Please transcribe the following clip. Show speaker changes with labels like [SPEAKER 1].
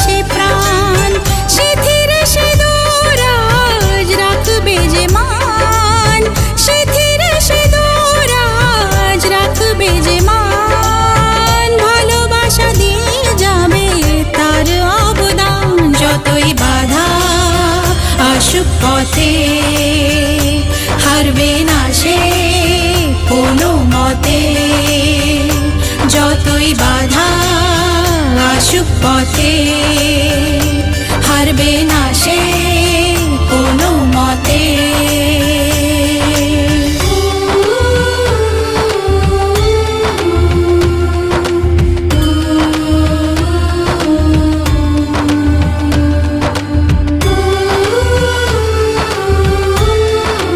[SPEAKER 1] সে প্রাণ, শিথির সে দোরাজ রাখবে যে মান, শিথির সে দোরাজ রাখবে যে মান, ভালোবাসা দিয়ে যাবে তার অবদান। যতই বাধা আসুক পথে, হারবে না সে কোনো মতে। যতই বাধা আসুক পথে, হারবে না সে